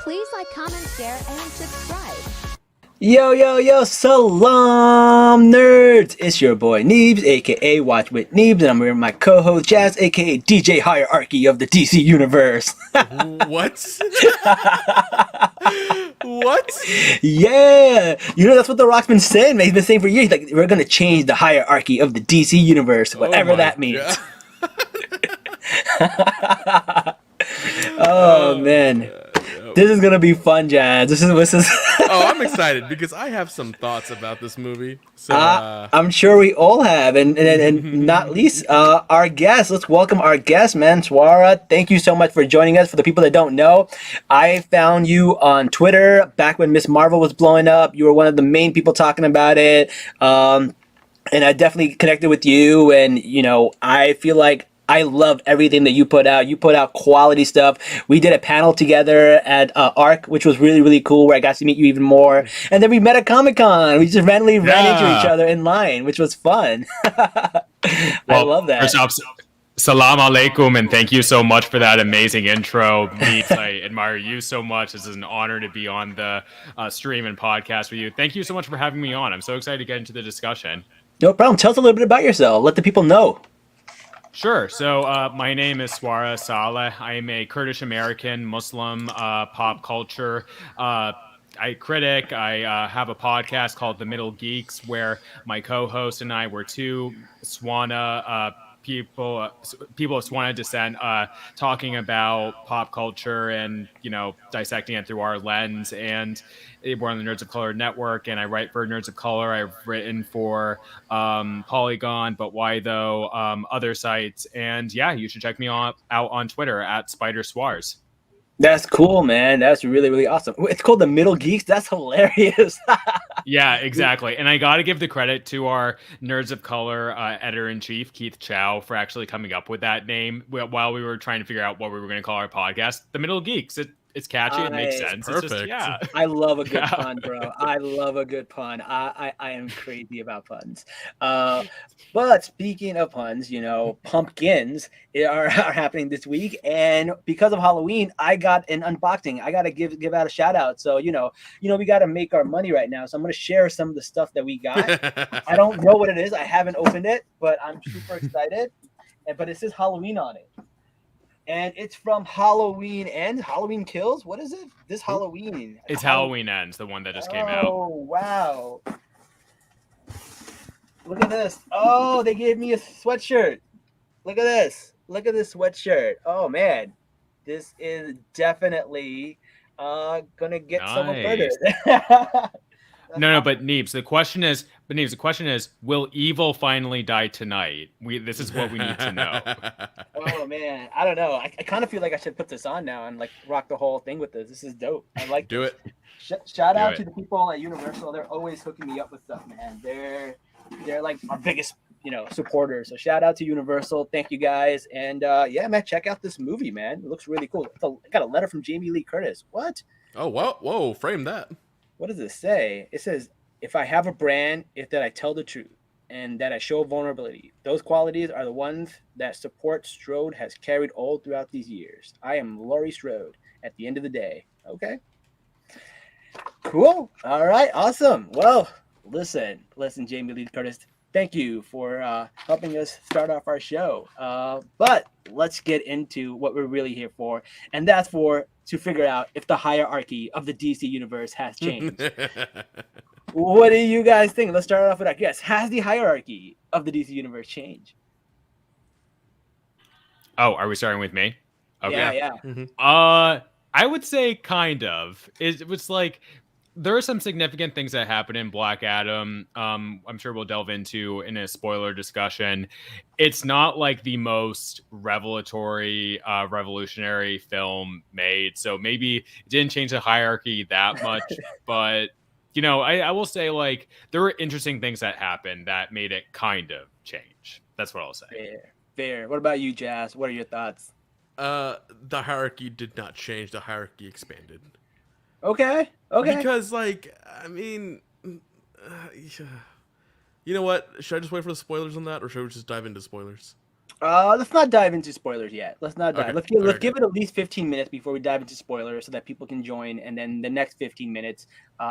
Please like, comment, share, and subscribe. Yo, Salaam nerds! It's your boy Neebs, aka Watch with Neebs, and I'm here with my co-host Jazz, aka DJ Hierarchy of the DC Universe. What? What? Yeah! You know, that's what The Rock's been saying, man. He's been saying for years, like, we're gonna change the hierarchy of the DC Universe, whatever that means. Oh, man. This is gonna be fun, Jazz. This is Oh, I'm excited because I have some thoughts about this movie. So, I'm sure we all have, and not least our guest. Let's welcome our guest, man, Swara. Thank you so much for joining us. For the people that don't know, I found you on Twitter back when Miss Marvel was blowing up. You were one of the main people talking about it, and I definitely connected with you. And you know, I feel like I love everything that you put out. You put out quality stuff. We did a panel together at ARC, which was really, really cool, where I got to meet you even more. And then we met at Comic-Con. We just randomly ran into each other in line, which was fun. I love that. First off, Salaam alaikum, and thank you so much for that amazing intro. I admire you so much. This is an honor to be on the stream and podcast with you. Thank you so much for having me on. I'm so excited to get into the discussion. No problem. Tell us a little bit about yourself. Let the people know. Sure. So my name is Swara Saleh. I am a Kurdish American Muslim pop culture critic. I have a podcast called The Middle Geeks, where my co-host and I were two Swana people of Swana descent, talking about pop culture and, you know, dissecting it through our lens. And we're on the Nerds of Color network, and I write for Nerds of Color. I've written for Polygon, But Why Though, other sites. And yeah, you should check me out on Twitter at Spider Swars. That's cool, man. That's really, really awesome. It's called The Middle Geeks. That's hilarious. Yeah, exactly. And I got to give the credit to our Nerds of Color editor-in-chief, Keith Chow, for actually coming up with that name while we were trying to figure out what we were going to call our podcast. The Middle Geeks. It's catchy. It makes sense. Perfect. It's just, yeah. I love a good pun, bro. I love a good pun. I am crazy about puns. But speaking of puns, you know, pumpkins are happening this week, and because of Halloween, I got an unboxing. I gotta give out a shout out. So you know, we gotta make our money right now. So I'm gonna share some of the stuff that we got. I don't know what it is. I haven't opened it, but I'm super excited. But it says Halloween on it. And it's from Halloween Ends. Halloween Kills? What is it? This Halloween. It's Halloween Ends, the one that just came out. Oh, wow. Look at this. Oh, they gave me a sweatshirt. Look at this. Look at this sweatshirt. Oh, man. This is definitely going to get someone murdered. No, but Neebs, the question is, will evil finally die tonight? This is what we need to know. Oh man, I don't know. I kind of feel like I should put this on now and like rock the whole thing with this. This is dope. I like do this. it. Shout out to the people at Universal. They're always hooking me up with stuff, man. They're like our biggest, supporters. So shout out to Universal. Thank you guys. And yeah, man, check out this movie, man. It looks really cool. I got a letter from Jamie Lee Curtis. What? Oh, whoa, frame that. What does it say? It says, if I have a brand, if that I tell the truth and that I show vulnerability, those qualities are the ones that support Strode has carried all throughout these years. I am Laurie Strode at the end of the day. Okay. Cool. All right. Awesome. Well, listen, Jamie Lee Curtis, thank you for helping us start off our show. But let's get into what we're really here for. And that's to figure out if the hierarchy of the DC universe has changed. What do you guys think? Let's start off with our guess. Has the hierarchy of the DC universe changed? Oh, are we starting with me? Okay. Yeah. Mm-hmm. I would say kind of. It was like there are some significant things that happen in Black Adam. I'm sure we'll delve into in a spoiler discussion. It's not like the most revelatory, revolutionary film made, so maybe it didn't change the hierarchy that much. But I will say, like, there were interesting things that happened that made it kind of change. That's what I'll say. Fair. What about you, Jazz? What are your thoughts? The hierarchy did not change. The hierarchy expanded. Okay. Because, like, I mean, you know what? Should I just wait for the spoilers on that, or should we just dive into spoilers? Let's not dive into spoilers yet. Let's not dive. Okay. Let's Okay. give it at least 15 minutes before we dive into spoilers, so that people can join, and then the next 15 minutes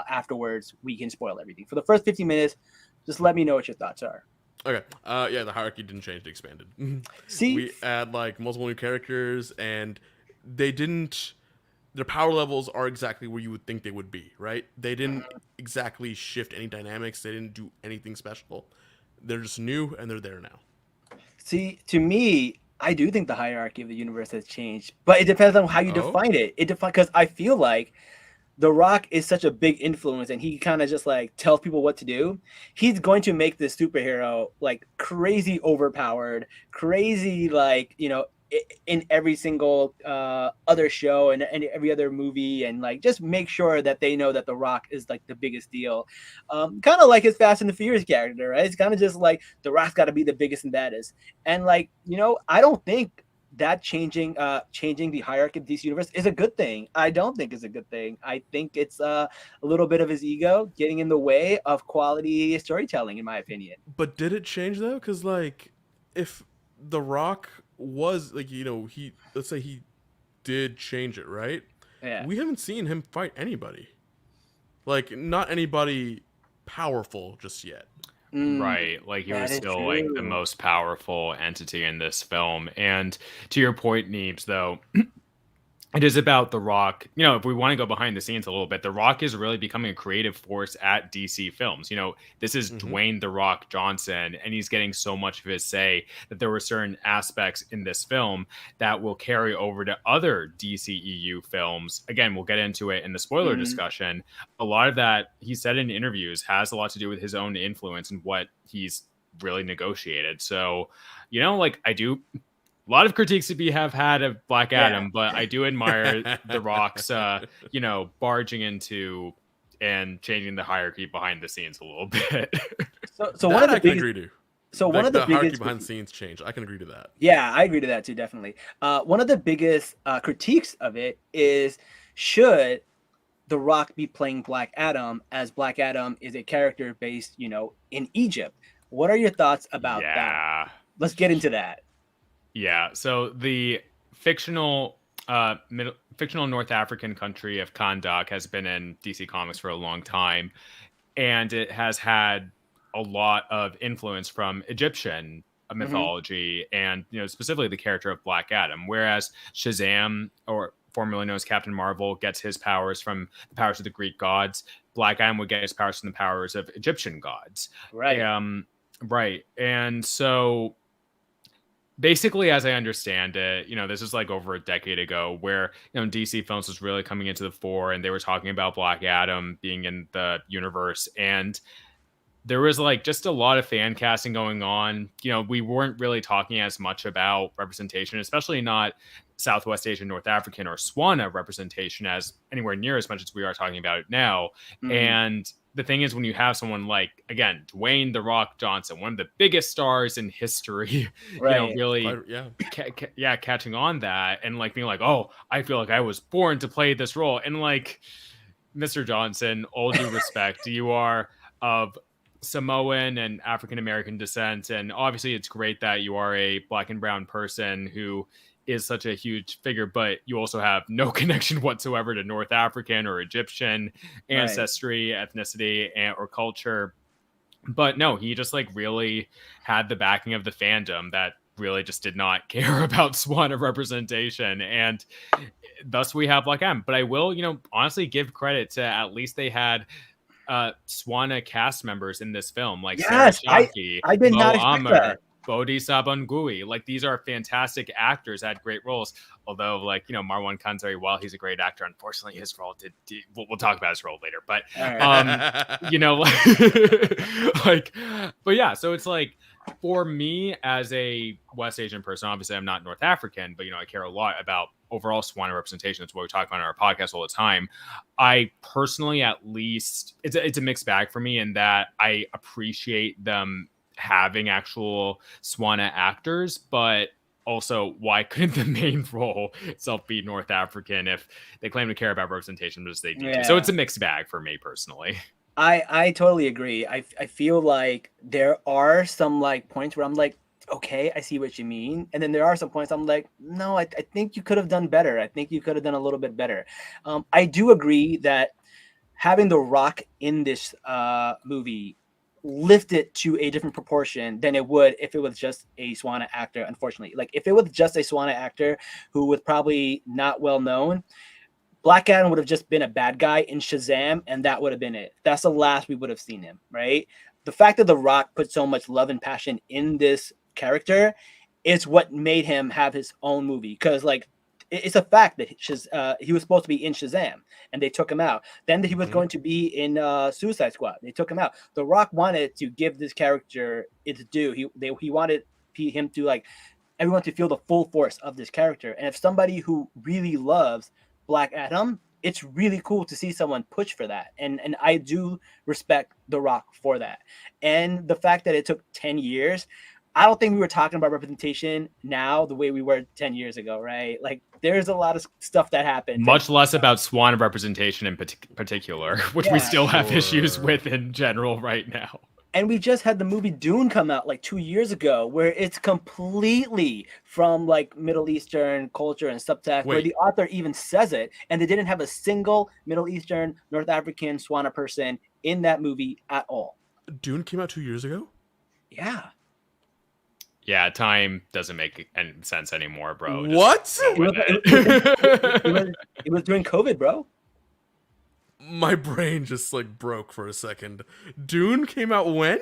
afterwards we can spoil everything. For the first 15 minutes, just let me know what your thoughts are. Okay. Yeah, the hierarchy didn't change; it expanded. See, We add like multiple new characters, and they didn't. Their power levels are exactly where you would think they would be, right? They didn't exactly shift any dynamics. They didn't do anything special. They're just new, and they're there now. see, to me, I do think the hierarchy of the universe has changed, but it depends on how you Oh, define it. It define because I feel like The Rock is such a big influence, and he kind of just like tells people what to do. He's going to make this superhero like crazy overpowered, crazy like in every single other show and every other movie, and like just make sure that they know that The Rock is like the biggest deal. Kind of like his Fast and the Furious character, right? It's kind of just like The Rock's got to be the biggest and baddest, and like I don't think that changing the hierarchy of DC universe is a good thing. I don't think it's a good thing. I think it's a little bit of his ego getting in the way of quality storytelling, in my opinion. but did it change though? Because like, if The Rock was like, he let's say he did change it, right? Yeah. We haven't seen him fight anybody. Like, not anybody powerful just yet. Mm, Right, like he that was is still like the true. most powerful entity in this film. And to your point, Neebs, though, it is about The Rock. If we want to go behind the scenes a little bit, The Rock is really becoming a creative force at DC Films. This is Mm-hmm. Dwayne The Rock Johnson, and he's getting so much of his say that there were certain aspects in this film that will carry over to other DCEU films. Again, we'll get into it in the spoiler Mhm. discussion. A lot of that, he said in interviews, has a lot to do with his own influence and what he's really negotiated. So, like I do a lot of critiques to be have had of Black Yeah. Adam, but I do admire The Rock's, barging into and changing the hierarchy behind the scenes a little bit. So one That of the I can biggest. agree to. So one Like of the the hierarchy biggest. behind the scenes change. I can agree to that. Yeah, I agree to that too, definitely. One of the biggest critiques of it is, should The Rock be playing Black Adam, as Black Adam is a character based, in Egypt? What are your thoughts about that? Yeah. Let's get into that. Yeah. So the fictional fictional North African country of Kandak has been in DC Comics for a long time, and it has had a lot of influence from Egyptian Hmm. mythology and specifically the character of Black Adam. Whereas Shazam, or formerly known as Captain Marvel, gets his powers from the powers of the Greek gods, Black Adam would get his powers from the powers of Egyptian gods. Right. Right. And so basically, as I understand it, this is like over a decade ago where, DC Films was really coming into the fore, and they were talking about Black Adam being in the universe. And there was like just a lot of fan casting going on. We weren't really talking as much about representation, especially not Southwest Asian, North African, or Swana representation, as anywhere near as much as we are talking about it now. Mm, And the thing is, when you have someone like, again, Dwayne The Rock Johnson, one of the biggest stars in history, right. really Yeah. catching on that and like being like, oh, I feel like I was born to play this role. And like, Mr. Johnson, all due respect, you are of Samoan and African American descent. And obviously, it's great that you are a black and brown person who is such a huge figure, but you also have no connection whatsoever to North African or Egyptian Right. ancestry, ethnicity, or culture. But no, he just like really had the backing of the fandom that really just did not care about Swan of representation. And thus we have Black Adam. But I will, honestly give credit to, at least they had Swana cast members in this film, like Sarah Yes, Shaki, I did not Mo expect that. Amer, Bodhi Sabangui. Like, these are fantastic actors, had great roles. Although, like, Marwan Khanzari, while he's a great actor, unfortunately his role we'll talk about his role later. But All right. like, but yeah, so it's like, for me as a West Asian person, obviously I'm not North African, but I care a lot about overall Swana representation. That's what we talk about on our podcast all the time. I personally, at least, it's a mixed bag for me in that I appreciate them having actual Swana actors, but also, why couldn't the main role itself be North African if they claim to care about representation, but they do too? So Yeah. it's a mixed bag for me personally. I totally agree. I feel like there are some like points where I'm like, okay, I see what you mean. And then there are some points I'm like, no, I think you could have done better. I think you could have done a little bit better. I do agree that having The Rock in this movie lift it to a different proportion than it would if it was just a Swana actor. Unfortunately, like if it was just a Swana actor who was probably not well known, Black Adam would have just been a bad guy in Shazam, and that would have been it. That's the last we would have seen him, right? The fact that The Rock put so much love and passion in this character is what made him have his own movie. Because, like, it's a fact that he was supposed to be in Shazam, and they took him out. Then he was going to be in Suicide Squad. They took him out. The Rock wanted to give this character its due. He wanted him to, like, everyone to feel the full force of this character. And if somebody who really loves Black Adam, it's really cool to see someone push for that. And I do respect The Rock for that. And the fact that it took 10 years, I don't think we were talking about representation now the way we were 10 years ago, right? Like there's a lot of stuff that happened. Much less about Swan representation in particular, which we still have issues with in general right now. And we just had the movie Dune come out like 2 years ago, where it's completely from like Middle Eastern culture and subtext, where the author even says it, and they didn't have a single Middle Eastern, North African, Swana person in that movie at all. Dune came out 2 years ago? Yeah. Yeah, time doesn't make any sense anymore, bro. What? It was during COVID, bro. My brain just like broke for a second. Dune came out when?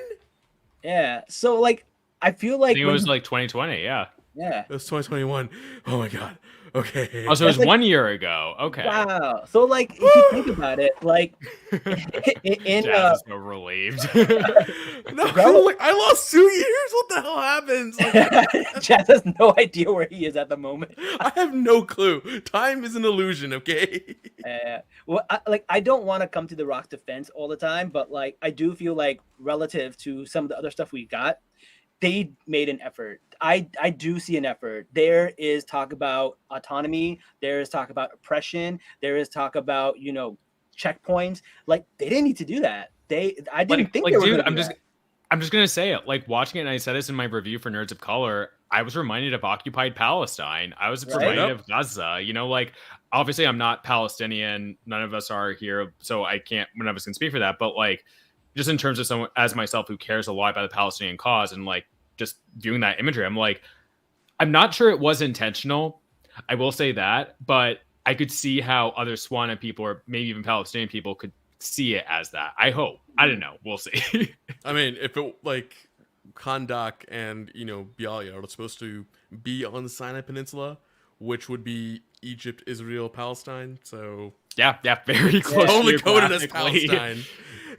Yeah. So like I feel like I think it was like 2020, yeah. Yeah. It was 2021. Oh my god. Okay. Oh, so it was like 1 year ago. Okay. Wow. So like if you think about it, like in Jazz is so relieved. No, bro, like I lost 2 years. What the hell happens? Like, Jazz has no idea where he is at the moment. I have no clue. Time is an illusion, okay? Well, I don't want to come to The Rock's defense all the time, but like I do feel like relative to some of the other stuff we got, they made an effort. I do see an effort. There is talk about autonomy. There is talk about oppression. There is talk about, checkpoints. Like they didn't need to do that. I didn't think they were going to do that. I'm just gonna say it. Like watching it, and I said this in my review for Nerds of Color. I was reminded of occupied Palestine. I was reminded of Gaza. Like obviously I'm not Palestinian. None of us are here, so I can't. None of us can speak for that. But like, just in terms of someone as myself who cares a lot about the Palestinian cause, and like just viewing that imagery, I'm like, I'm not sure it was intentional. I will say that, but I could see how other Swana people or maybe even Palestinian people could see it as that. I hope. I don't know. We'll see. I mean, if it like Kandak and Bialya are supposed to be on the Sinai Peninsula, which would be Egypt, Israel, Palestine. So yeah, very close. Only coded as Palestine,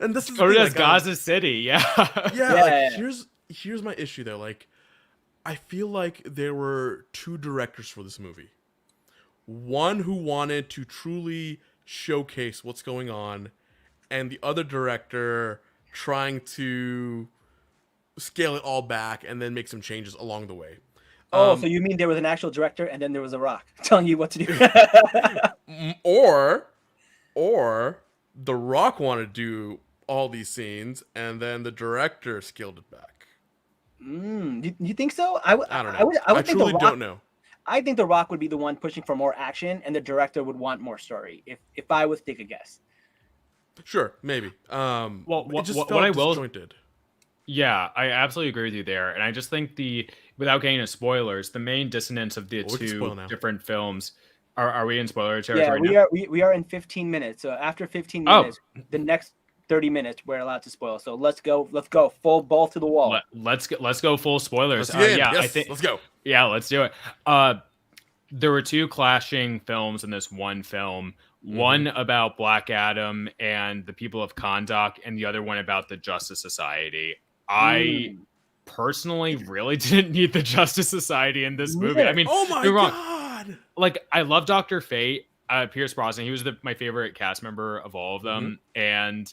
and this is coded as Gaza City. Yeah. Like, here's my issue though. Like, I feel like there were two directors for this movie. One who wanted to truly showcase what's going on, and the other director trying to scale it all back and then make some changes along the way. So you mean there was an actual director and then there was a Rock telling you what to do? or the Rock wanted to do all these scenes and then the director scaled it back. You think so? I don't know. I truly don't know. I think the Rock would be the one pushing for more action, and the director would want more story. If I was to take a guess. Sure, maybe. What I will disjointed. Yeah, I absolutely agree with you there, and I just think without getting into spoilers, the main dissonance of the two different films. Are we in spoiler territory? Yeah, we are in 15 minutes. So after 15 minutes, the next 30 minutes we're allowed to spoil. So let's go full ball to the wall. Let's go full spoilers. I think let's go. Yeah, let's do it. There were two clashing films in this one film. One about Black Adam and the people of Kahndaq, and the other one about the Justice Society. I personally really didn't need the Justice Society in this movie. I mean, oh my god! Like, I love Dr. Fate, Pierce Brosnan. He was my favorite cast member of all of them, and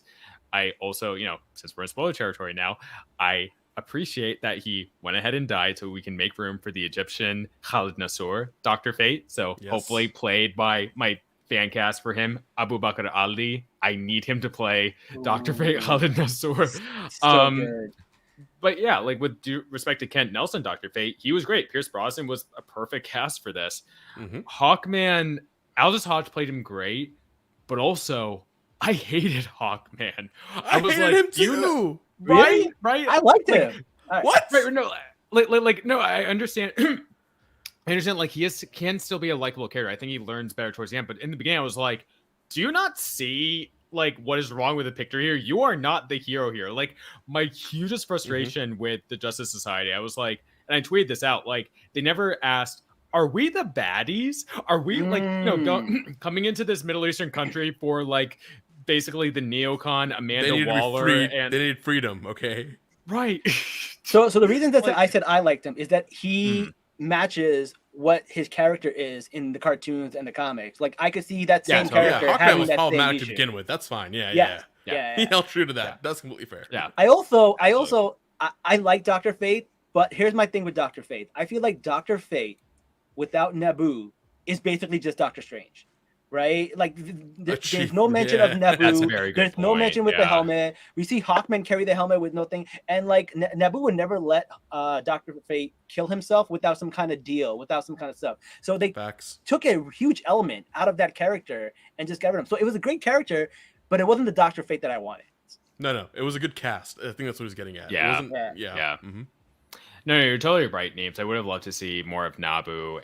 I also, since we're in spoiler territory now, I appreciate that he went ahead and died so we can make room for the Egyptian Khalid Nassour, Dr. Fate. So hopefully played by my fan cast for him, Abu Bakr Ali. I need him to play Dr. Fate Khalid Nassour. So good. but yeah, like with due respect to Kent Nelson, Dr. Fate, he was great. Pierce Brosnan was a perfect cast for this. Mm-hmm. Hawkman, Aldous Hodge played him great, but also I hated Hawkman. I was hated like, him too. Really? right. I liked Like, him. All right. What? Right, no, like, no, I understand. I understand, like, can still be a likable character. I think he learns better towards the end. But in the beginning, I was like, do you not see like what is wrong with the picture here? You are not the hero here. Like, my hugest frustration with the Justice Society, I was like, and I tweeted this out, like, they never asked, are we the baddies? Are we like, coming into this Middle Eastern country for like basically the neocon Amanda Waller and they need freedom, okay? Right. So the reason that Like- I said I liked him is that he matches what his character is in the cartoons and the comics. Like I could see that Yeah, same so, yeah, character Hawkman having was that same problematic to issue. begin with. That's fine. Yeah. Yeah. He held true to that. Yeah. That's completely fair. Yeah. I also I like Dr. Fate, but here's my thing with Dr. Fate. I feel like Dr. Fate without Naboo is basically just Doctor Strange. Right? Like there's no mention of Naboo. That's a very good There's no point, mention with the yeah. helmet. We see Hawkman carry the helmet with no thing. And like Naboo would never let Dr. Fate kill himself without some kind of deal, without some kind of stuff. So they Facts. took a huge element out of that character and just got rid of him. So it was a great character, but it wasn't the Dr. Fate that I wanted. No, it was a good cast. I think that's what he's getting at. Yeah. It wasn't, Yeah. Mm-hmm. No, you're totally right, Neeps. I would have loved to see more of Naboo,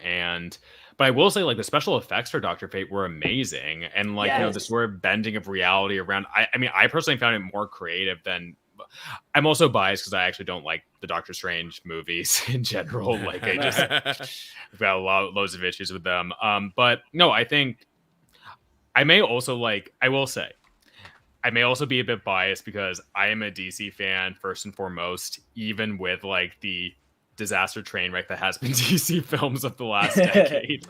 but I will say, like, the special effects for Dr. Fate were amazing, and like, the sort of bending of reality around. I mean, I personally found it more creative than. I'm also biased because I actually don't like the Doctor Strange movies in general. Like, I just I've got loads of issues with them. But no, I think I may also I will say. I may also be a bit biased because I am a DC fan first and foremost, even with like the disaster train wreck that has been DC films of the last decade.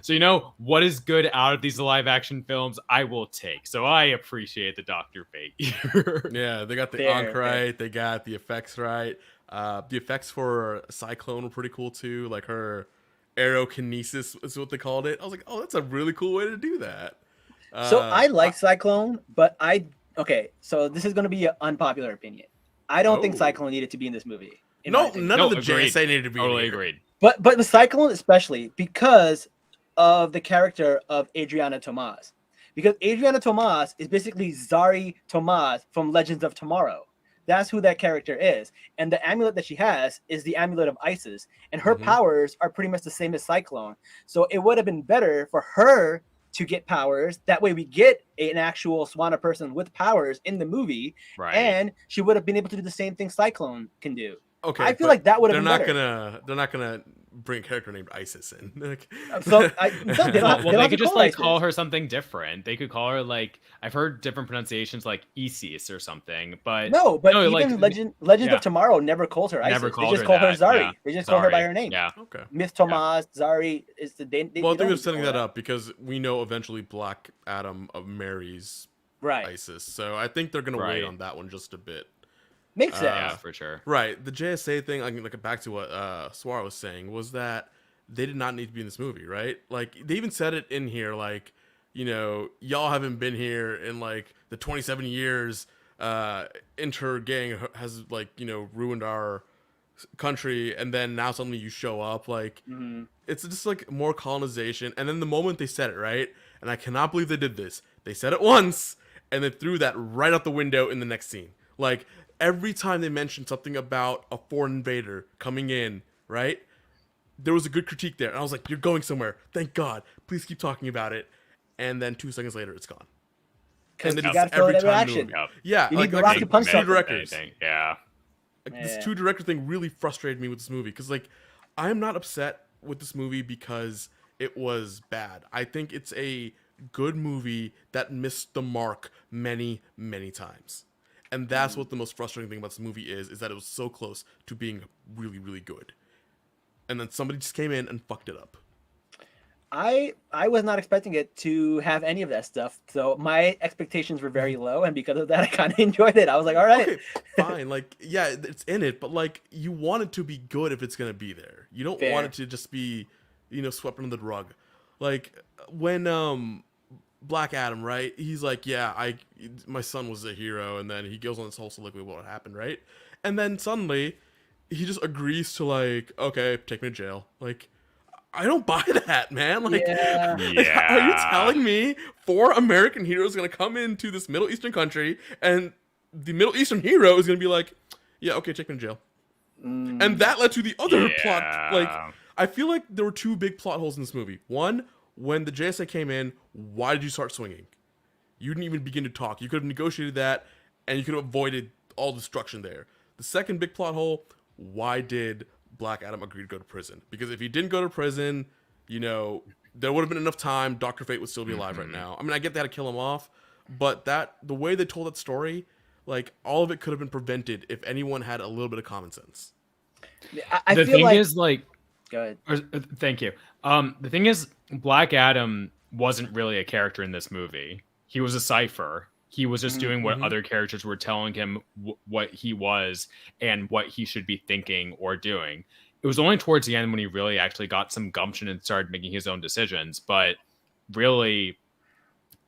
So what is good out of these live action films, I will take. So I appreciate the Dr. Fate here. Yeah, they got the Fair. right. They got the effects right. The effects for Cyclone were pretty cool too. Like her aerokinesis is what they called it. I was like, oh, that's a really cool way to do that. So I like Cyclone, but so this is going to be an unpopular opinion. I don't think Cyclone needed to be in this movie. None of the agreed. JSA needed to be Totally here. agreed. But the Cyclone especially because of the character of Adriana Tomas. Because Adriana Tomas is basically Zari Tomas from Legends of Tomorrow. That's who that character is. And the amulet that she has is the amulet of Isis. And her powers are pretty much the same as Cyclone. So it would have been better for her to get powers. That way we get an actual Swana person with powers in the movie. Right. And she would have been able to do the same thing Cyclone can do. Okay, I feel but like that would have been better. They're not gonna bring a character named Isis in. So they They could just call her something different. They could call her I've heard different pronunciations like Isis or something. But even Legends of Tomorrow never calls her Isis. They just call her Zari. Yeah. They just call her by her name. Yeah. Okay. Miss Tomas, Zari is the name. Well, I think they're setting that up because we know eventually Black Adam marries Isis. So I think they're gonna wait on that one just a bit. Makes sense. Yeah, for sure. Right. The JSA thing, back to what Swara was saying, was that they did not need to be in this movie, right? Like, they even said it in here, y'all haven't been here in, the 27 years Inter gang has, ruined our country, and then now suddenly you show up. It's just, more colonization. And then the moment they said it, right? And I cannot believe they did this. They said it once, and they threw that right out the window in the next scene. Every time they mentioned something about a foreign invader coming in, right? There was a good critique there. And I was like, you're going somewhere. Thank God. Please keep talking about it. And then 2 seconds later, it's gone. Because And you it's got to throw every it time action. in the movie. Yeah. You need the Rock to punch two something. directors. Yeah. This 2 director thing really frustrated me with this movie. Because, I'm not upset with this movie because it was bad. I think it's a good movie that missed the mark many, many times. And that's what the most frustrating thing about this movie is that it was so close to being really, really good. And then somebody just came in and fucked it up. I was not expecting it to have any of that stuff. So my expectations were very low. And because of that, I kind of enjoyed it. I was like, all right. Okay, fine. Yeah, it's in it. But, you want it to be good if it's going to be there. You don't want it to just be, swept under the rug. When Black Adam, right? He's like, yeah, my son was a hero, and then he goes on this whole soliloquy about what happened, right? And then suddenly, he just agrees to like, okay, take me to jail. Like, I don't buy that, man. Like, Yeah. like, are you Yeah. telling me 4 American heroes gonna come into this Middle Eastern country and the Middle Eastern hero is gonna be like, yeah, okay, take me to jail. And that led to the other plot. Like, Yeah. I feel like there were two big plot holes in this movie. One, when the JSA came in, why did you start swinging? You didn't even begin to talk. You could have negotiated that, and you could have avoided all destruction there. The second big plot hole, why did Black Adam agree to go to prison? Because if he didn't go to prison, you know, there would have been enough time. Dr. Fate would still be alive right now. I mean, I get they had to kill him off, but the way they told that story, like, all of it could have been prevented if anyone had a little bit of common sense. I The feel thing like. is, like, Go ahead. thank you. The thing is, Black Adam wasn't really a character in this movie. He was a cipher. He was just doing what other characters were telling him what he was and what he should be thinking or doing. It was only towards the end when he really actually got some gumption and started making his own decisions. But really,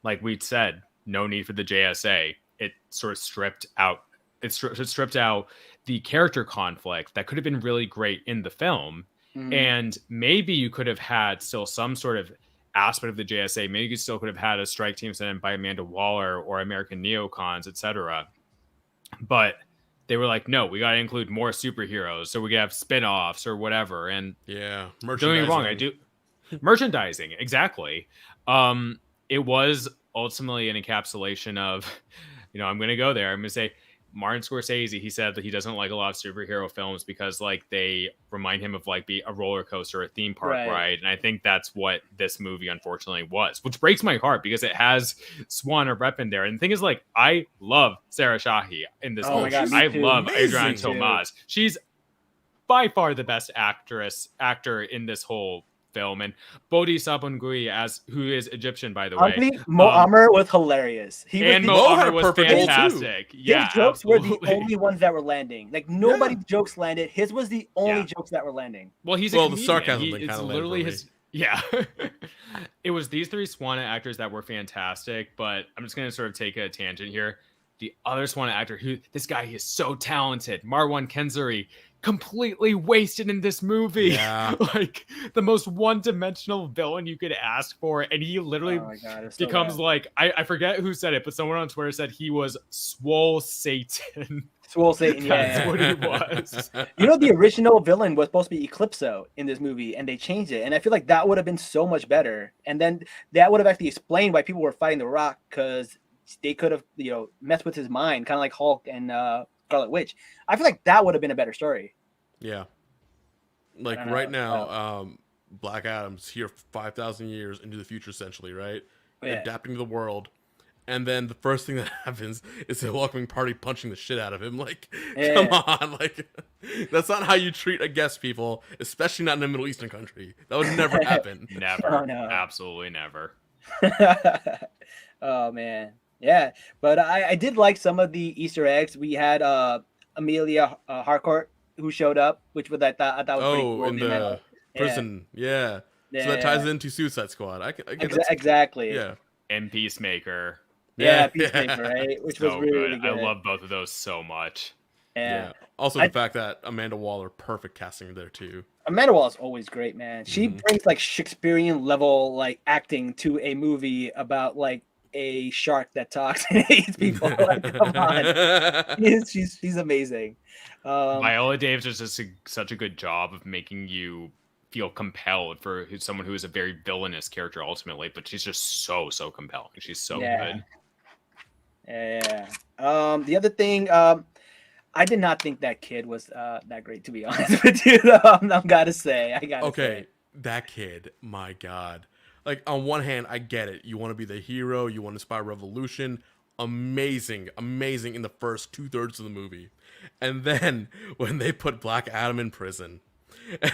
like we said, no need for the JSA. It sort of stripped out. It stripped out the character conflict that could have been really great in the film. And maybe you could have had still some sort of aspect of the JSA. Maybe you still could have had a strike team sent in by Amanda Waller or American neocons, etc. But they were like, no, we got to include more superheroes, so we could have spin-offs or whatever. And Yeah, don't get me wrong, I do merchandising, exactly. It was ultimately an encapsulation of, I'm going to go there. I'm going to say Martin Scorsese, he said that he doesn't like a lot of superhero films because like they remind him of like a roller coaster, a theme park ride. And I think that's what this movie unfortunately was, which breaks my heart because it has Swan or Rep in there. And the thing is, like, I love Sarah Shahi in this movie. God, I me too. love Adriana Amazing, Tomaz. She's by far the best actor in this whole film. And Bodhi Sabungui, who is Egyptian, by the way. Honestly, Mo Amer was hilarious. Mo had a was perfect role, too. fantastic. Yeah, his jokes absolutely. were the only ones that were landing. Like, nobody's jokes landed. His was the only jokes that were landing. Well, he's the a comedian. sarcasm thing It's kinda landed literally for me. his. Yeah, it was these three Swana actors that were fantastic. But I'm just gonna sort of take a tangent here. The other Swana actor, this guy is so talented, Marwan Kenzari, completely wasted in this movie. Yeah. Like the most one-dimensional villain you could ask for, and he literally becomes like I forget who said it, but someone on Twitter said he was Swole Satan. Swole Satan, That's what he was. The original villain was supposed to be Eclipso in this movie, and they changed it. And I feel like that would have been so much better. And then that would have actually explained why people were fighting The Rock, because they could have, messed with his mind, kind of like Hulk and Scarlet Witch. I feel like that would have been a better story. Yeah. Like right now, Black Adam's here 5,000 years into the future, essentially, right? Adapting to the world. And then the first thing that happens is a welcoming party punching the shit out of him. Like, come on. Like, that's not how you treat a guest, people, especially not in a Middle Eastern country. That would never happen. Never. Oh, no. Absolutely never. Oh, man. Yeah. But I did like some of the Easter eggs. We had Amelia Harcourt, who showed up, which I thought was pretty cool. In the prison. Yeah. So that ties into Suicide Squad. I get exactly. Yeah. And Peacemaker. Yeah, Peacemaker, right? Which so was really good. I love both of those so much. Yeah. Also, the fact that Amanda Waller, perfect casting there too. Amanda Waller is always great, man. She brings like Shakespearean level like acting to a movie about like a shark that talks and hates people. Like, come on, she's amazing. Viola Davis does just such a good job of making you feel compelled for someone who is a very villainous character ultimately, but she's just so compelling. She's so good. Yeah. The other thing, I did not think that kid was that great, to be honest with you. Though I gotta say. Okay, that kid, my God. Like, on one hand, I get it. You want to be the hero. You want to inspire revolution. Amazing in the first 2/3 of the movie. And then when they put Black Adam in prison,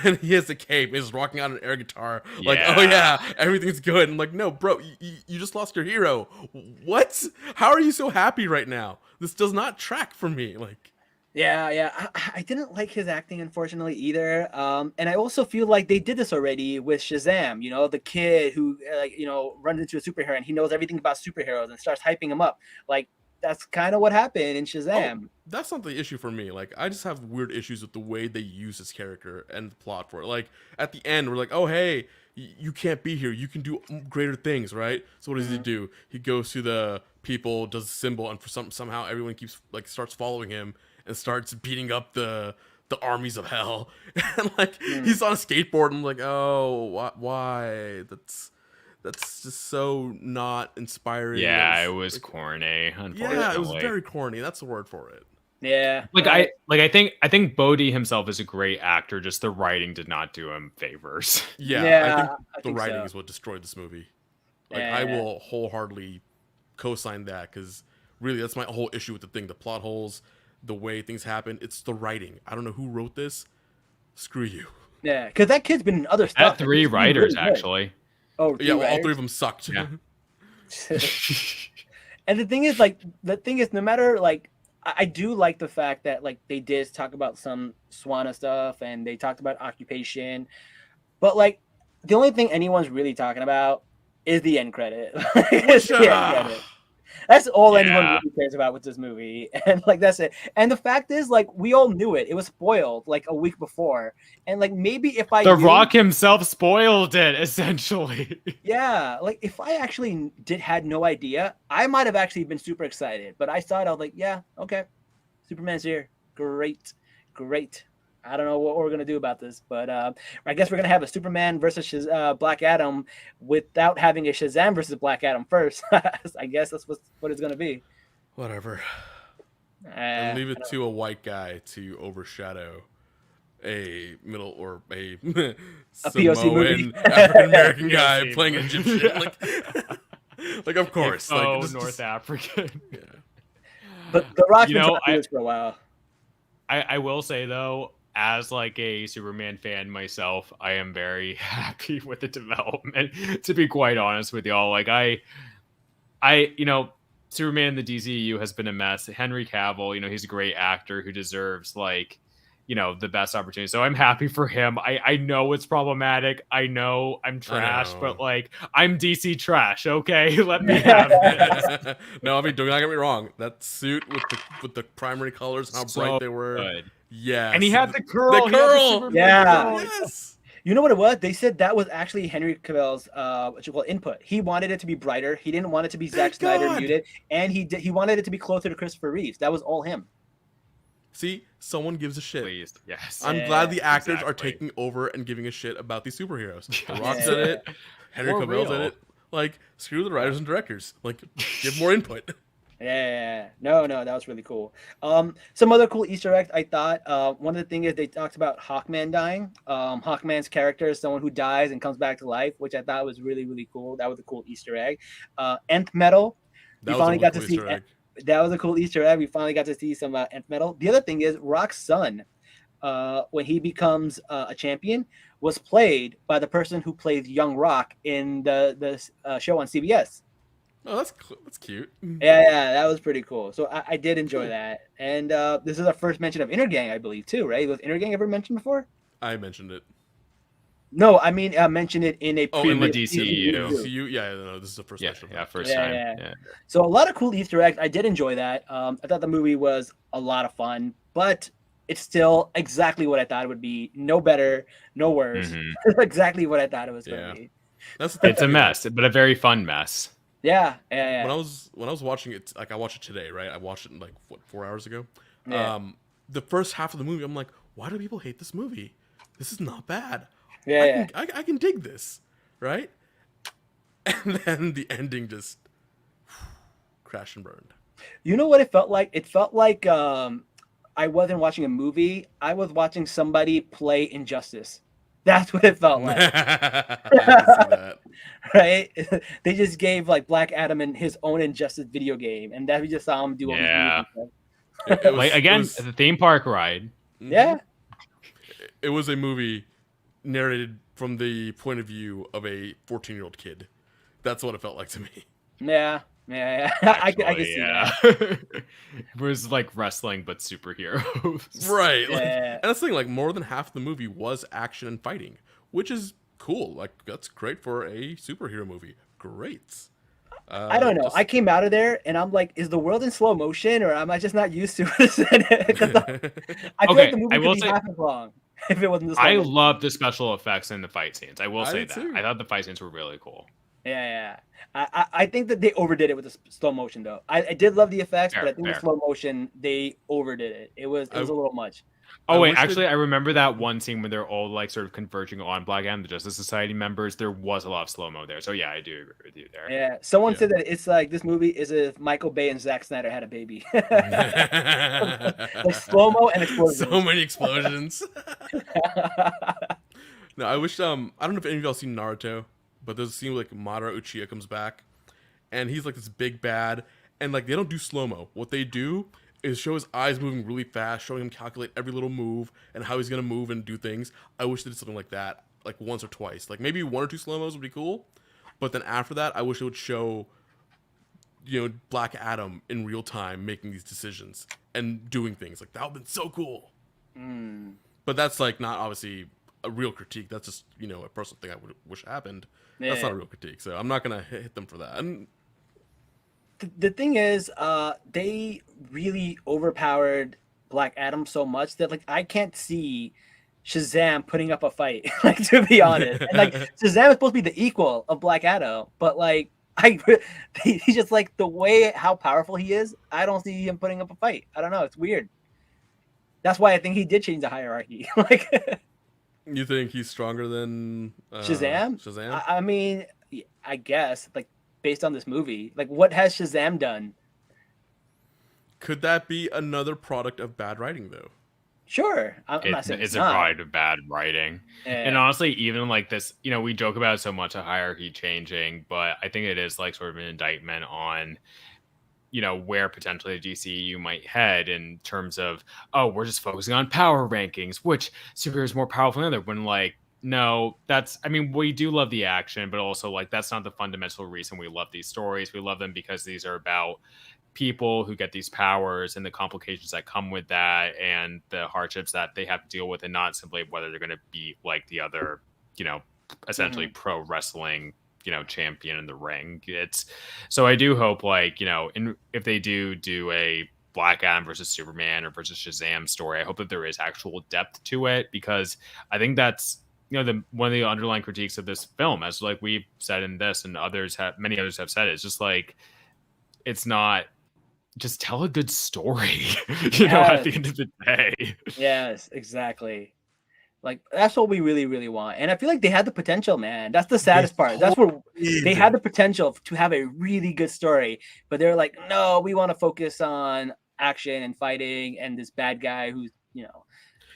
and he has a cape, he's rocking out an air guitar, like, oh yeah, everything's good. I'm like, no, bro, you just lost your hero. What? How are you so happy right now? This does not track for me. Like, I didn't like his acting, unfortunately, either. And I also feel like they did this already with Shazam. The kid who runs into a superhero and he knows everything about superheroes and starts hyping him up. Like, that's kind of what happened in Shazam. That's not the issue for me. Like, I just have weird issues with the way they use his character and the plot for it. Like, at the end, we're like, oh, hey, you can't be here. You can do greater things, right? So what does he do? He goes to the people, does a symbol, and for somehow everyone starts following him and starts beating up the armies of hell. And like, he's on a skateboard, and I'm like, oh, why? That's just so not inspiring. Yeah, it was corny. Unfortunately. Yeah, it was very corny. That's the word for it. Yeah. I think Bodhi himself is a great actor. Just the writing did not do him favors. Yeah, I think the writing so. is what destroyed this movie. Like, Yeah. I will wholeheartedly co-sign that, because really that's my whole issue with the thing. The plot holes, the way things happen. It's the writing. I don't know who wrote this. Screw you. Yeah, because that kid's been in other I stuff. had 3 writers actually. Oh, Yeah, well, all writers? 3 of them sucked. Yeah. And the thing is, no matter, like, I do like the fact that, like, they did talk about some Swana stuff and they talked about occupation, but, like, the only thing anyone's really talking about is the end credit. It's the end credit. That's all anyone really cares about with this movie. And like, that's it. And the fact is, like, we all knew it. It was spoiled like a week before. And like, maybe if I The Rock himself spoiled it, essentially. Yeah, like if I actually had no idea, I might have actually been super excited. But I saw it, I was like, yeah, okay. Superman's here. Great. I don't know what we're gonna do about this, but I guess we're gonna have a Superman versus Black Adam without having a Shazam versus Black Adam first. I guess that's what it's gonna be. Whatever. And leave it to a white guy to overshadow a middle or a POC movie. Samoan African American guy playing Egyptian. Like of course. North African. Yeah. But The Rock's been trying to do this for a while. I will say though, as like a Superman fan myself, I am very happy with the development. To be quite honest with y'all, like I Superman in the DCU has been a mess. Henry Cavill, he's a great actor who deserves like, the best opportunity. So I'm happy for him. I know it's problematic. I know I'm trash, but like I'm DC trash. Okay, let me have it. No, I mean, do not get me wrong. That suit with the primary colors and how bright they were. Good. Yeah, And he had the curl. Yeah. Yes. You know what it was? They said that was actually Henry Cavill's input. He wanted it to be brighter. He didn't want it to be Zack Snyder muted, and he wanted it to be closer to Christopher Reeves. That was all him. See, someone gives a shit. Please, yes. I'm glad the actors are exactly. taking over and giving a shit about these superheroes. The Rock's in it. Henry For Cavill's in real. it. Like, screw the writers and directors. Like, give more input. Yeah. No, that was really cool. Some other cool Easter eggs I thought. One of the things is they talked about Hawkman dying. Hawkman's character is someone who dies and comes back to life, which I thought was really, really cool. That was a cool Easter egg. Nth Metal. That We was finally a got to cool see. Easter egg. That was a cool Easter egg. We finally got to see some Nth Metal. The other thing is Rock's son, when he becomes a champion, was played by the person who plays Young Rock in the show on CBS. Oh, that's cute. Yeah, that was pretty cool. So I did enjoy that. And this is our first mention of Intergang, I believe, too, right? Was Intergang ever mentioned before? I mentioned it. No, I mean, mentioned it in a in the previous DCU. DCU? Yeah, no, this is the first mention. First Yeah, time. yeah. Yeah. So a lot of cool Easter eggs. I did enjoy that. I thought the movie was a lot of fun, but it's still exactly what I thought it would be. No better, no worse. Mhm. Exactly what I thought it was going to be. That's the thing. It's a mess, but a very fun mess. Yeah. When I was watching it, like I watched it today, right? I watched it in like 4 hours ago. Yeah. The first half of the movie, I'm like, why do people hate this movie? This is not bad. Yeah. I can dig this, right? And then the ending just crashed and burned. You know what it felt like? It felt like I wasn't watching a movie. I was watching somebody play Injustice. That's what it felt like. I can see that. Right? They just gave like Black Adam and his own Injustice video game, and that we just saw him do all these Yeah. movies. It was- Like it again, was- the theme park ride. Yeah. it was a movie narrated from the point of view of a 14-year-old kid. That's what it felt like to me. Yeah. I can see that. It was like wrestling, but superheroes. Right. Like, Yeah. and that's the thing, like more than half the movie was action and fighting, which is cool. Like that's great for a superhero movie. Great. I don't know. I came out of there and I'm like, is the world in slow motion or am I just not used to it? Because I feel like the movie could be half as long if it wasn't the slow I motion. love the special effects in the fight scenes. I will say that. too. I thought the fight scenes were really cool. Yeah. I think that they overdid it with the slow motion though. I did love the effects, but I think the slow motion they overdid it. It was a little much. Oh wait, actually, I remember that one scene when they're all like sort of converging on Black Adam, the Justice Society members. There was a lot of slow mo there, so yeah, I do agree with you there. Yeah, someone said that it's like this movie is if Michael Bay and Zack Snyder had a baby. Like slow mo and explosions. So many explosions. No, I wish. I don't know if any of y'all seen Naruto, but there's a scene where like Madara Uchiha comes back, and he's like this big bad, and like they don't do slow mo. What they do is show his eyes moving really fast, showing him calculate every little move and how he's gonna move and do things. I wish they did something like that, like once or twice. Like maybe 1 or 2 slow mos would be cool, but then after that, I wish it would show, Black Adam in real time making these decisions and doing things. Like that would have been so cool. But that's like not obviously a real critique. That's just a personal thing I would wish happened. Yeah. That's not a real critique, so I'm not gonna hit them for that. And the thing is, they really overpowered Black Adam so much that like I can't see Shazam putting up a fight. Like to be honest, and like Shazam is supposed to be the equal of Black Adam, but like he's just like the way how powerful he is. I don't see him putting up a fight. I don't know. It's weird. That's why I think he did change the hierarchy. Like, you think he's stronger than Shazam? Shazam? I mean, I guess like. Based on this movie, like what has Shazam done? Could that be another product of bad writing, though? Sure, I'm not saying it's a product of bad writing. Yeah. And honestly, even like this, we joke about it so much, a hierarchy changing, but I think it is like sort of an indictment on, where potentially the DCU might head in terms of, oh, we're just focusing on power rankings, which superhero is more powerful than the other. When like. No, we do love the action, but also like that's not the fundamental reason we love these stories. We love them because these are about people who get these powers and the complications that come with that and the hardships that they have to deal with, and not simply whether they're going to be like the other, essentially pro wrestling, champion in the ring. So I do hope like, if they do a Black Adam versus Superman or versus Shazam story, I hope that there is actual depth to it, because I think that's one of the underlying critiques of this film, as like we've said in this and many others have said, it's just like, it's not just tell a good story, at the end of the day. Yes, exactly. Like that's what we really, really want. And I feel like they had the potential, man. That's the saddest part. That's where they had the potential to have a really good story, but they're like, no, we want to focus on action and fighting and this bad guy who's,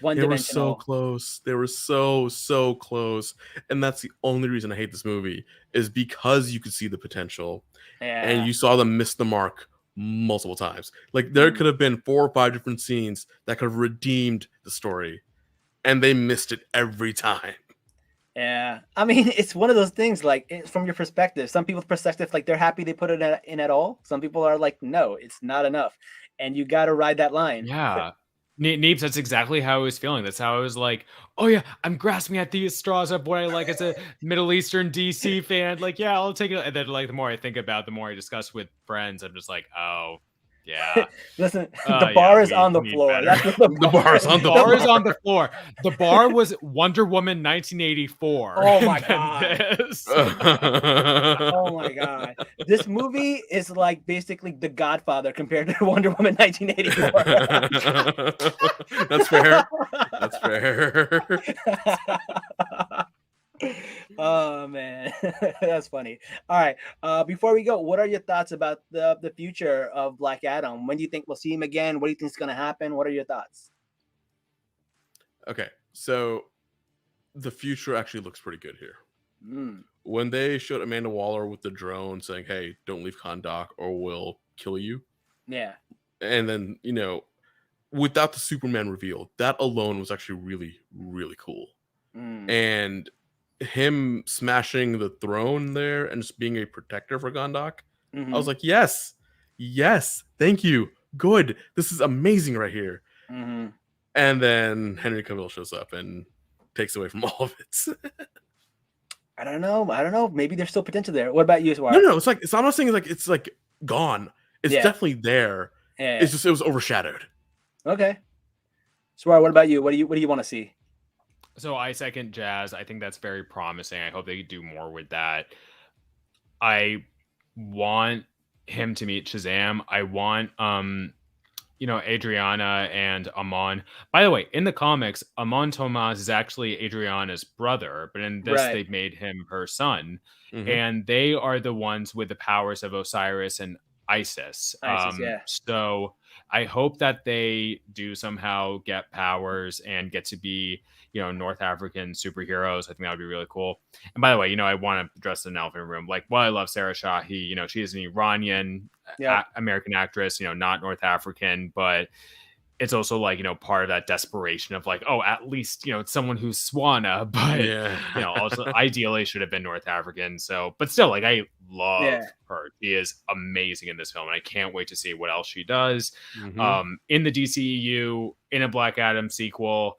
They were so close. They were so close. And that's the only reason I hate this movie, is because you could see the potential. Yeah. And you saw them miss the mark multiple times. Like there could have been 4 or 5 different scenes that could have redeemed the story, and they missed it every time. Yeah. I mean, it's one of those things, like it's from your perspective. Some people's perspective, like they're happy they put it in at all. Some people are like, no, it's not enough. And you got to ride that line. Yeah. Neebs, that's exactly how I was feeling. That's how I was like, oh yeah, I'm grasping at these straws of what I like as a Middle Eastern DC fan. Like, yeah, I'll take it. And then like the more I think about it, the more I discuss with friends, I'm just like, oh yeah. Listen, the bar is on the floor. That's what the bar is on the floor. On the floor. The bar was Wonder Woman 1984. Oh my god. Oh my god. This movie is like basically The Godfather compared to Wonder Woman 1984. That's fair. That's fair. Oh man, that's funny. All right, before we go, what are your thoughts about the future of Black Adam? When do you think we'll see him again? What do you think is going to happen? What are your thoughts? Okay, so the future actually looks pretty good here. When they showed Amanda Waller with the drone saying, hey, don't leave Kahndaq or we'll kill you. Yeah. And then, without the Superman reveal, that alone was actually really, really cool. And him smashing the throne there and just being a protector for Kahndaq, I was like, yes, thank you, good, this is amazing right here. And then Henry Cavill shows up and takes away from all of it. I don't know. I don't know. Maybe there's still potential there. What about you, No, Swar? no, it's like I'm not saying it's like gone. It's Yeah. definitely there. Yeah. It's just it was overshadowed. Okay. Swar, what about you? What do you want to see? So I second Jazz. I think that's very promising. I hope they do more with that. I want him to meet Shazam. I want Adriana and Amon. By the way, in the comics, Amon Tomas is actually Adriana's brother, but in this Right. they've made him her son. Mm-hmm. And they are the ones with the powers of Osiris and Isis. Isis, yeah. So I hope that they do somehow get powers and get to be, North African superheroes. I think that would be really cool. And by the way, I want to address the elephant in the room. Like, while I love Sarah Shahi, she is an Iranian Yeah. American actress, not North African, but it's also like, part of that desperation of like, oh, at least, it's someone who's Swana, but Yeah. also ideally should have been North African. So, but still, like, I love her. She is amazing in this film, and I can't wait to see what else she does. Mhm. In the DCEU, in a Black Adam sequel.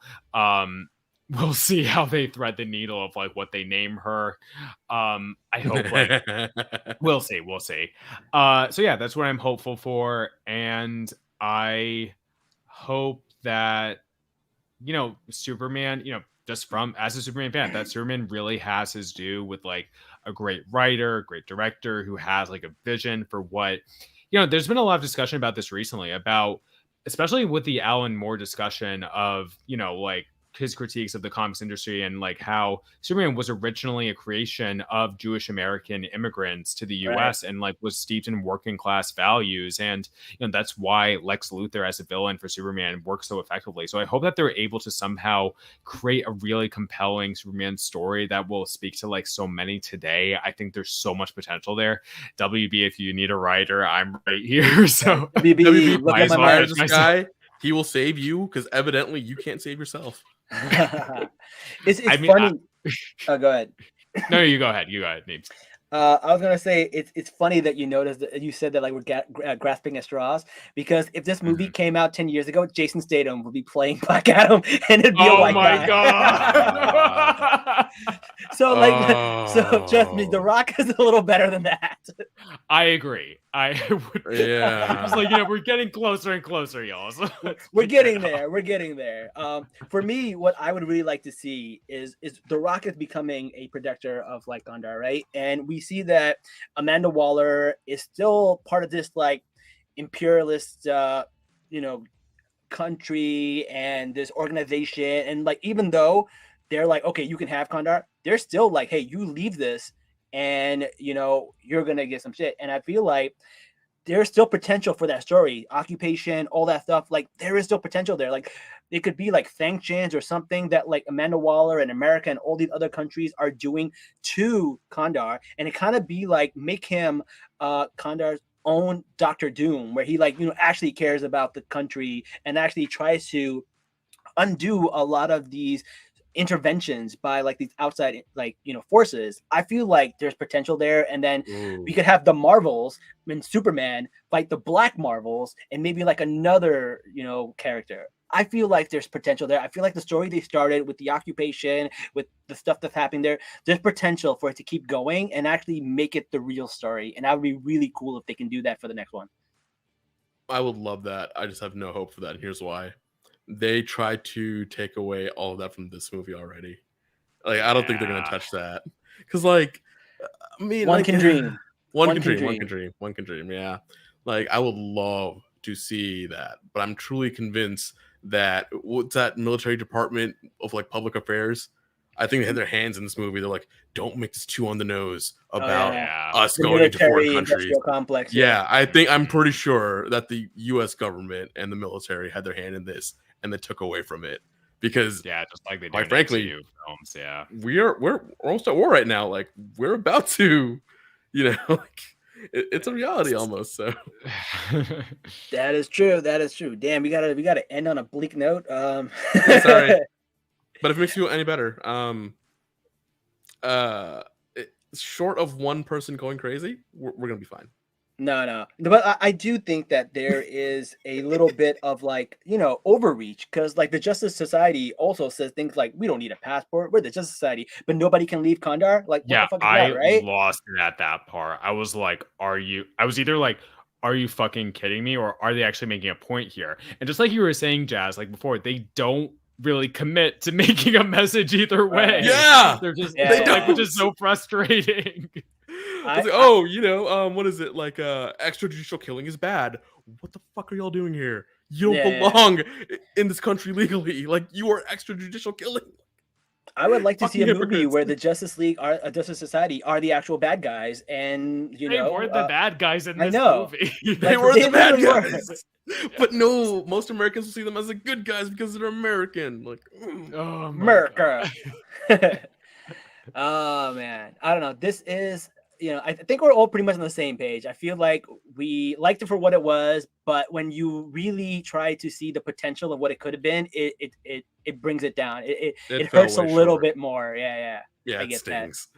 We'll see how they thread the needle of like what they name her. I hope like we'll see. So yeah, that's what I'm hopeful for. And I hope that, Superman, just from as a Superman fan, that Superman really has his due with like a great writer, great director who has like a vision for what, there's been a lot of discussion about this recently about, especially with the Alan Moore discussion of, like his critiques of the comics industry and like how Superman was originally a creation of Jewish American immigrants to the US and like was steeped in working class values. And that's why Lex Luthor as a villain for Superman works so effectively. So I hope that they're able to somehow create a really compelling Superman story that will speak to like so many today. I think there's so much potential there. WB, if you need a writer, I'm right here. So WB, look at my this guy. He will save you because evidently you can't save yourself. It's funny. Go ahead. No, you go ahead. You go ahead, Neebs. I was gonna say it's funny that you noticed that you said that like we're grasping at straws, because if this movie came out 10 years ago, Jason Statham would be playing Black Adam and it'd be a white guy. God. So trust me, The Rock is a little better than that. I agree. I would. Yeah. It's like, we're getting closer and closer, y'all. So we're getting there. We're getting there. For me, what I would really like to see is The Rock is becoming a protector of like Gondar, right? And we see that Amanda Waller is still part of this like imperialist, country and this organization. And like, even though they're like, okay, you can have Gondar, they're still like, hey, you leave this and you're gonna get some shit. And I feel like there's still potential for that story, occupation, all that stuff. Like, there is still potential there. Like, it could be like sanctions or something that like Amanda Waller and America and all these other countries are doing to Kandar, and it kind of be like make him Kandar's own Doctor Doom, where he like actually cares about the country and actually tries to undo a lot of these interventions by like these outside like forces. I feel like there's potential there, and then we could have the Marvels and Superman fight the Black Marvels and maybe like another character. I feel like there's potential there. I feel like the story they started with the occupation, with the stuff that's happening there's potential for it to keep going and actually make it the real story, and that would be really cool if they can do that for the next one. I would love that. I just have no hope for that, and here's why. They tried to take away all of that from this movie already. Like, I don't think they're gonna touch that, because like, I mean, one can dream. One can dream. Yeah, like I would love to see that, but I'm truly convinced that what's that military department of like public affairs? I think they had their hands in this movie. They're like, don't make this too on the nose about us going into foreign countries. Complex. Yeah, I'm pretty sure that the U.S. government and the military had their hand in this, and they took away from it because just like they do quite frankly, films. Yeah, we're almost at war right now. Like, we're about to, like, it's a reality almost. So that is true. Damn, we gotta end on a bleak note. Sorry. But if it makes you feel any better, short of one person going crazy, we're gonna be fine. No. But I do think that there is a little bit of like, overreach because like the Justice Society also says things like, we don't need a passport. We're the Justice Society, but nobody can leave Kandar. Like, what the Yeah, fuck is that, I right? lost it at that part. I was like, I was either like, are you fucking kidding me? Or are they actually making a point here? And just like you were saying, Jazz, like before, they don't really commit to making a message either way. Right. Yeah, They're just Yeah, they yeah. like, which don't. is so frustrating. I was like, what is it like? Extrajudicial killing is bad. What the fuck are y'all doing here? You don't Yeah. belong in this country legally. Like, you are extrajudicial killing. I would like to see a Fucking movie hypocrites. where the Justice League a Justice Society are the actual bad guys, and They were the bad guys in I this know. movie. They Like, were they the bad literally were. guys. But no, most Americans will see them as the good guys because they're American. Like, Oh, my America. God. Oh man, I don't know. This is, I think we're all pretty much on the same page. I feel like we liked it for what it was, but when you really try to see the potential of what it could have been, it brings it down. It fell hurts a way little short. bit more. Yeah. Yeah, I it get that. stings.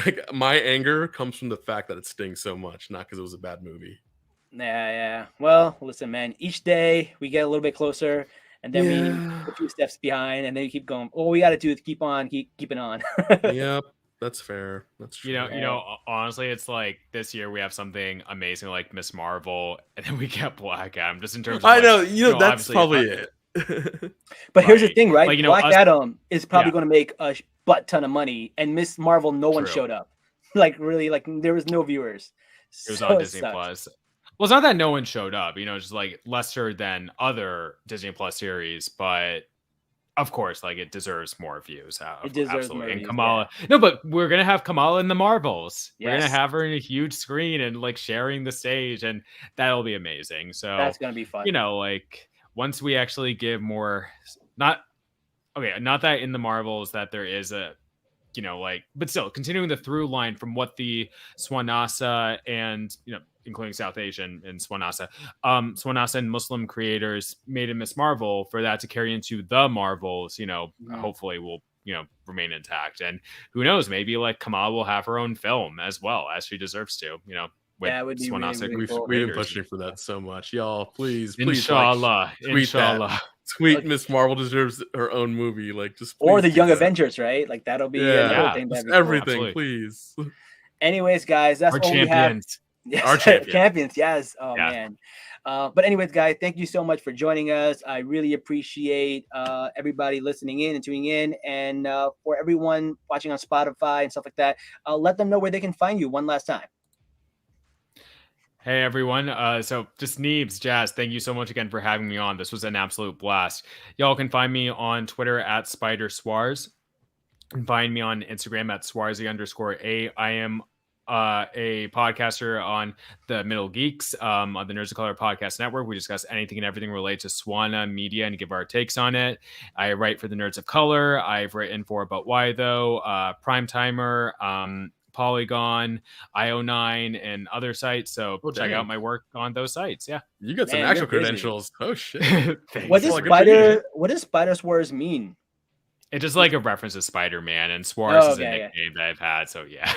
Like, my anger comes from the fact that it stings so much, not because it was a bad movie. Yeah. Well, listen, man. Each day we get a little bit closer, and then we a few steps behind, and then you keep going. All we got to do is keep it on. Yep, that's fair. That's true. Honestly, it's like this year we have something amazing like Miss Marvel, and then we get Black Adam. Just in terms of I like, know, that's obviously, probably it. But here's the Right. thing, right? Like, Black us- Adam is probably Yeah. going to make a butt ton of money, and Miss Marvel, no one True. showed up. Like really, like there was no viewers. It was So on Disney sucks. Plus. Well, it's not that no one showed up, just like lesser than other Disney Plus series, but of course, like it deserves more views. It deserves more Absolutely. And views, Kamala. No, but we're gonna have Kamala in the Marvels. We're gonna Yes. have her in a huge screen and like sharing the stage, and that'll be amazing. So That's gonna be fun. like once we actually give more, not that in the Marvels that there is a but still continuing the through line from what the Swanasa and including South Asian and Swanasa and Muslim creators made in Miss Marvel, for that to carry into the Marvels, hopefully will remain intact. And who knows, maybe like Kamala will have her own film as well, as she deserves to, with That would be really, Swanasa really cool. We've been creators. pushing for that so much, y'all. Please, Inshallah, tweet that. inshallah. Tweet Miss Marvel deserves her own movie. Like, just Or please the do Young that. Avengers, right? Like that'll be Yeah, another thing. just That'd be cool. everything, Absolutely. please. Anyways, guys, that's Our all we have. champions. Yes, Our champion. champions. Yes. Oh Yeah. man. But anyways, guys, thank you so much for joining us. I really appreciate everybody listening in and tuning in, and for everyone watching on Spotify and stuff like that, let them know where they can find you one last time. Hey everyone, so just Neebs, Jazz, thank you so much again for having me on. This was an absolute blast. Y'all can find me on Twitter at SpiderSwars, and find me on Instagram at Swarzy_A. I am a podcaster on the Middle Geeks, on the Nerds of Color Podcast Network. We discuss anything and everything related to Swana media and give our takes on it. I write for the Nerds of Color. I've written for But Why Though, Prime Timer, Polygon, IO9, and other sites. So check out my work on those sites. Yeah. You got some Man, actual you're busy. credentials. Oh shit. Thanks. What does Well, good for you. Spider Swars mean? It's just like a reference to Spider-Man, and Swars Oh, is a okay, yeah. nickname that I've had. So yeah.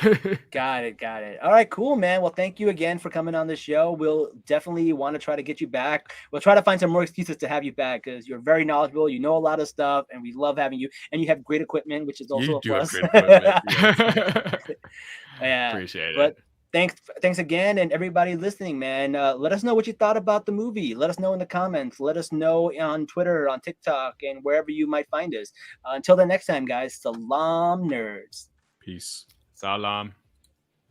Got it. All right, cool, man. Well, thank you again for coming on the show. We'll definitely want to try to get you back. We'll try to find some more excuses to have you back because you're very knowledgeable. You know a lot of stuff, and we love having you. And you have great equipment, which is also You a do have plus. great equipment. Yeah. Appreciate But it. thanks again, and everybody listening, man. Let us know what you thought about the movie. Let us know in the comments. Let us know on Twitter, on TikTok, and wherever you might find us. Until the next time, guys. Salaam, nerds. Peace. Salaam.